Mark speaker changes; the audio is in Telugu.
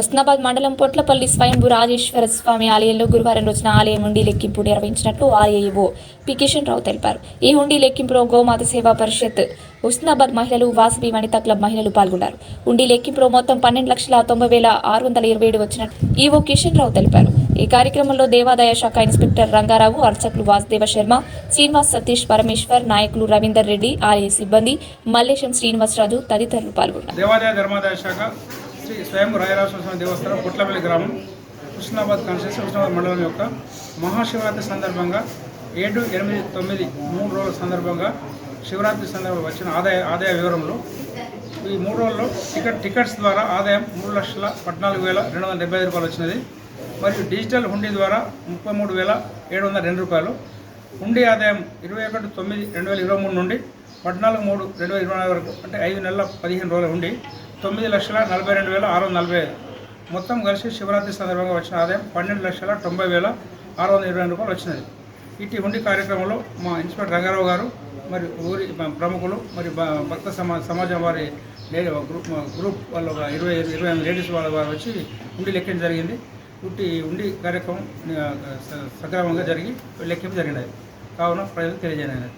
Speaker 1: హుస్నాబాద్ మండలం పొట్లపల్లి స్వయంభూ రాజేశ్వర స్వామి ఆలయంలో గురువారం రోజున ఆలయం హుండీ లెక్కింపు నిర్వహించినట్లు ఆలయ పి కిషన్ రావు తెలిపారు. ఈ హుండీ లెక్కింపులో గోమాత సేవా పరిషత్, హుస్నాబాద్ మహిళలు, వాసవి వనితా క్లబ్ మహిళలు పాల్గొన్నారు. హుండీ లెక్కింపులో మొత్తం 12,90,627 వచ్చినట్లు ఈవో కిషన్ రావు తెలిపారు. ఈ కార్యక్రమంలో దేవాదాయ శాఖ ఇన్స్పెక్టర్ రంగారావు, అర్చకులు వాసుదేవ శర్మ, శ్రీనివాస్, సతీష్, పరమేశ్వర్, నాయకులు రవీందర్ రెడ్డి, ఆలయ సిబ్బంది, మల్లేశం శ్రీనివాసరాజు తదితరులు పాల్గొన్నారు.
Speaker 2: దేవాదాయ ధర్మాదాయ శాఖ శ్రీ స్వయంభూ రాజరాజేశ్వర స్వామి దేవస్థానం పొట్లపల్లి గ్రామం హుస్నాబాద్ కాన్స్టిట్యూన్సీ హుస్నాబాద్ మండలం యొక్క మహాశివరాత్రి సందర్భంగా 7, 8, 9 3 రోజుల సందర్భంగా శివరాత్రి సందర్భంగా వచ్చిన ఆదాయ వివరంలో ఈ 3 రోజుల్లో టికెట్స్ ద్వారా ఆదాయం 3,14,275 రూపాయలు వచ్చినది. మరియు డిజిటల్ హుండీ ద్వారా 33,702 రూపాయలు. హుండీ ఆదాయం 21/9/2023 నుండి 14/3/2024 వరకు, అంటే 5 నెలల 15 రోజుల హుండీ 9,42,645. మొత్తం కలిసి శివరాత్రి సందర్భంగా వచ్చిన ఆదాయం 12,90,622 రూపాయలు వచ్చినది. ఇటు హుండీ కార్యక్రమంలో మా ఇన్స్పెక్టర్ రంగారావు గారు మరియు ఊరి ప్రముఖులు మరియు భక్త సమాజం వారి గ్రూప్ వాళ్ళు 28 లేడీస్ వారు వచ్చి హుండీ లెక్కించడం జరిగింది. హుండీ కార్యక్రమం సక్రమంగా జరిగి లెక్కింపు జరిగినది. కావున ప్రజలకు తెలియజేయనది.